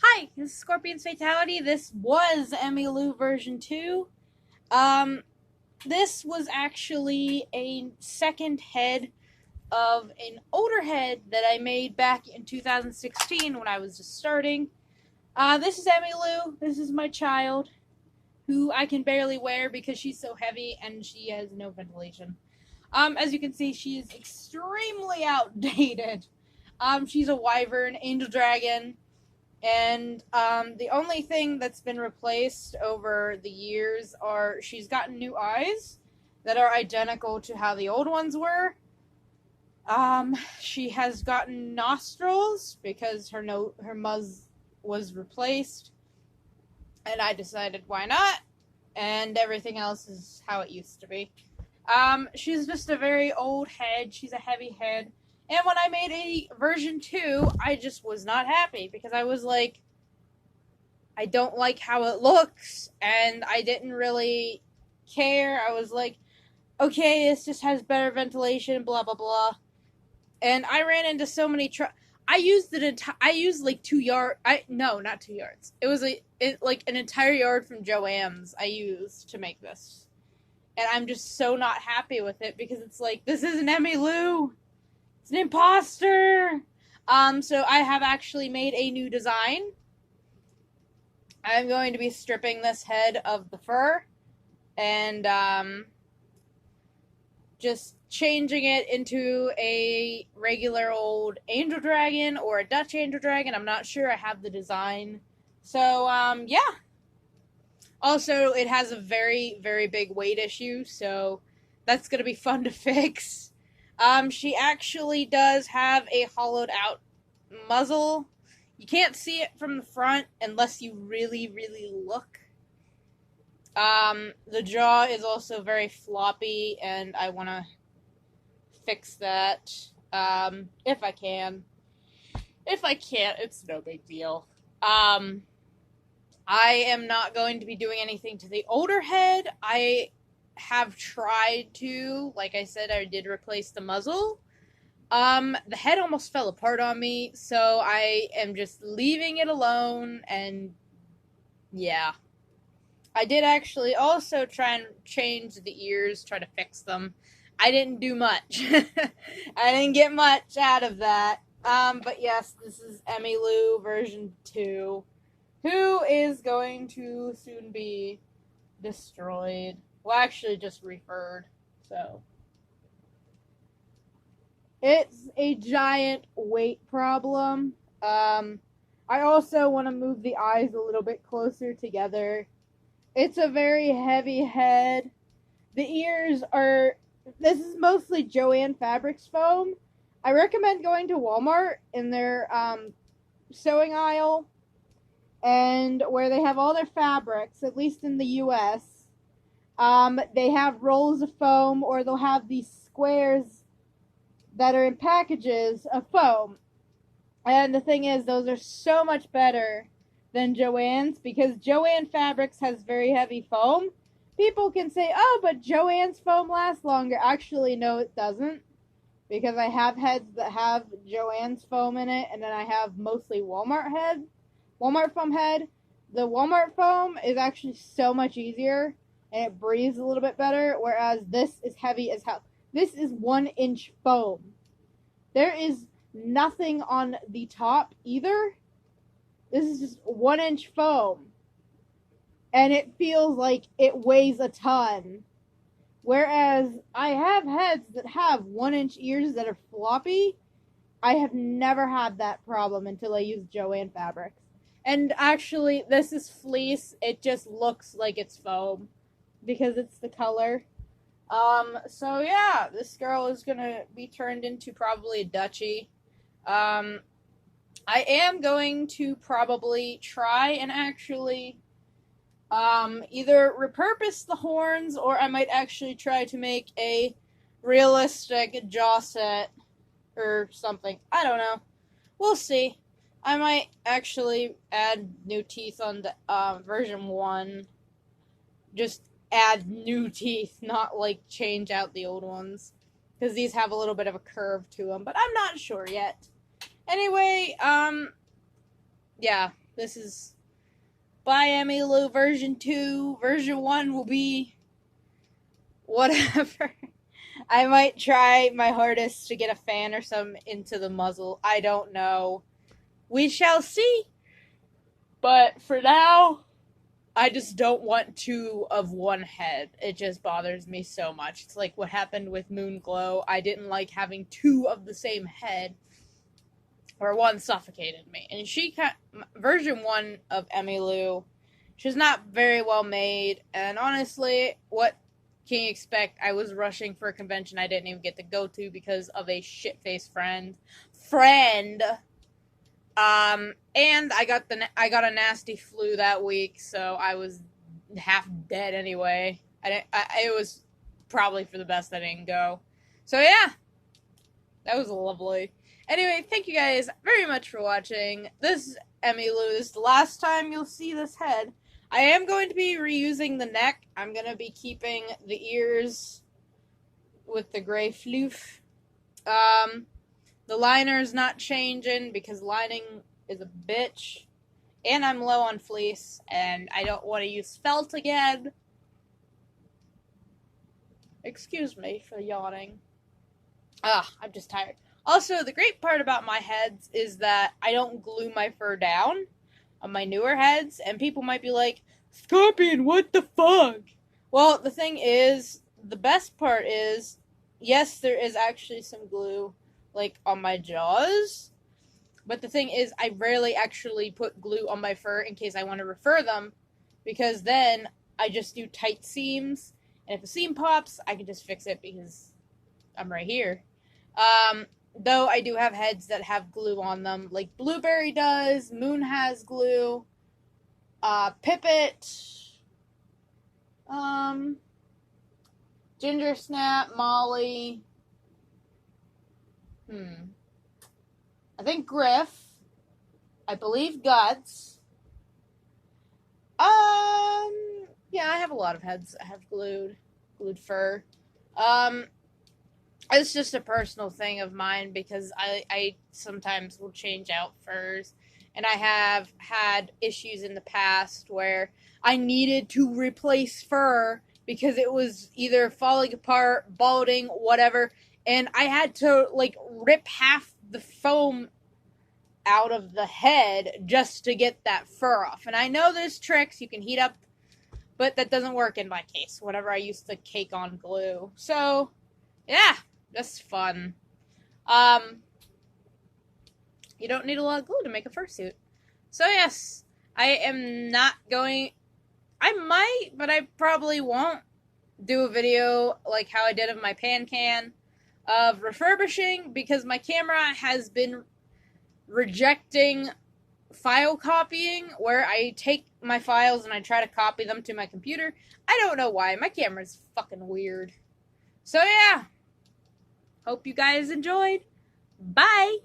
Hi, this is ScorpionsFatality. This was Emmylou version 2. This was actually a second head of an older head that I made back in 2016 when I was just starting. This is Emmylou. This is my child, who I can barely wear because she's so heavy and she has no ventilation. As you can see, she is extremely outdated. She's a wyvern, angel dragon. And the only thing that's been replaced over the years are she's gotten new eyes that are identical to how the old ones were. She has gotten nostrils because her muzz was replaced, and I decided why not. And everything else is how it used to be. She's just a very old head. She's a heavy head. And when I made a version 2, I just was not happy because I was like, I don't like how it looks, and I didn't really care. I was like, okay, this just has better ventilation, blah, blah, blah. And I ran into so many I used like 2 yards. No, not 2 yards. It was like an entire yard from Joann's I used to make this. And I'm just so not happy with it because it's like, this isn't Emmylou. It's an imposter! So I have actually made a new design. I'm going to be stripping this head of the fur and just changing it into a regular old angel dragon or a Dutch angel dragon. I'm not sure. I have the design. So, yeah. Also, it has a very, very big weight issue, so that's going to be fun to fix. She actually does have a hollowed out muzzle. You can't see it from the front unless you really, really look. The jaw is also very floppy, and I want to fix that, if I can. If I can't, it's no big deal. I am not going to be doing anything to the older head. I have tried to, like I said, I did replace the muzzle. The head almost fell apart on me, so I am just leaving it alone, and yeah. I did actually also try and change the ears, try to fix them. I didn't do much. I didn't get much out of that. But yes, this is Emmylou version 2, who is going to soon be destroyed. Well, actually just refurred, so. It's a giant weight problem. I also want to move the eyes a little bit closer together. It's a very heavy head. The ears are... This is mostly Joann Fabrics foam. I recommend going to Walmart in their sewing aisle, and where they have all their fabrics, at least in the US. They have rolls of foam, or they'll have these squares that are in packages of foam. And the thing is, those are so much better than Joann's, because Joann Fabrics has very heavy foam. People can say, oh, but Joann's foam lasts longer. Actually, no, it doesn't, because I have heads that have Joann's foam in it, and then I have mostly Walmart foam head. The Walmart foam is actually so much easier, and it breathes a little bit better, whereas this is heavy as hell. This is 1-inch foam. There is nothing on the top either. This is just 1-inch foam. And it feels like it weighs a ton. Whereas I have heads that have 1-inch ears that are floppy. I have never had that problem until I used Joann Fabrics. And actually, this is fleece. It just looks like it's foam because it's the color. So yeah, this girl is gonna be turned into probably a Dutchie. I am going to probably try and actually, either repurpose the horns, or I might actually try to make a realistic jaw set or something. I don't know. We'll see. I might actually add new teeth on the, version 1. Just add new teeth, not like change out the old ones, because these have a little bit of a curve to them, but I'm not sure yet. Anyway, yeah, This is by Emmylou version 2. Version 1 will be whatever. I might try my hardest to get a fan or some into the muzzle. I don't know. We shall see. But for now, I just don't want two of one head. It just bothers me so much. It's like what happened with Moonglow. I didn't like having two of the same head, or one suffocated me. And version 1 of Emmylou, she's not very well made. And honestly, what can you expect? I was rushing for a convention I didn't even get to go to because of a shit-faced friend. And I got a nasty flu that week, so I was half dead anyway. It was probably for the best I didn't go. So yeah, that was lovely. Anyway, thank you guys very much for watching. This is Emmylou. This is the last time you'll see this head. I am going to be reusing the neck. I'm going to be keeping the ears with the gray floof. The liner's not changing because lining is a bitch. And I'm low on fleece, and I don't want to use felt again. Excuse me for yawning. I'm just tired. Also, the great part about my heads is that I don't glue my fur down on my newer heads, and people might be like, Scorpion, what the fuck? Well, the thing is, the best part is, yes, there is actually some glue, like, on my jaws, but the thing is, I rarely actually put glue on my fur in case I want to refur them, because then I just do tight seams, and if a seam pops, I can just fix it because I'm right here. Though I do have heads that have glue on them, like Blueberry does, Moon has glue, Pipit, Ginger Snap, Molly, I think Griff, I believe Guts, yeah, I have a lot of heads that have glued fur, it's just a personal thing of mine because I sometimes will change out furs. And I have had issues in the past where I needed to replace fur because it was either falling apart, balding, whatever. And I had to, like, rip half the foam out of the head just to get that fur off. And I know there's tricks. You can heat up, but that doesn't work in my case whenever I used to cake on glue. So, yeah. That's fun. You don't need a lot of glue to make a fursuit. So yes, I am not going... I might, but I probably won't do a video like how I did of my pan can of refurbishing because my camera has been rejecting file copying where I take my files and I try to copy them to my computer. I don't know why. My camera's fucking weird. So yeah. Hope you guys enjoyed. Bye!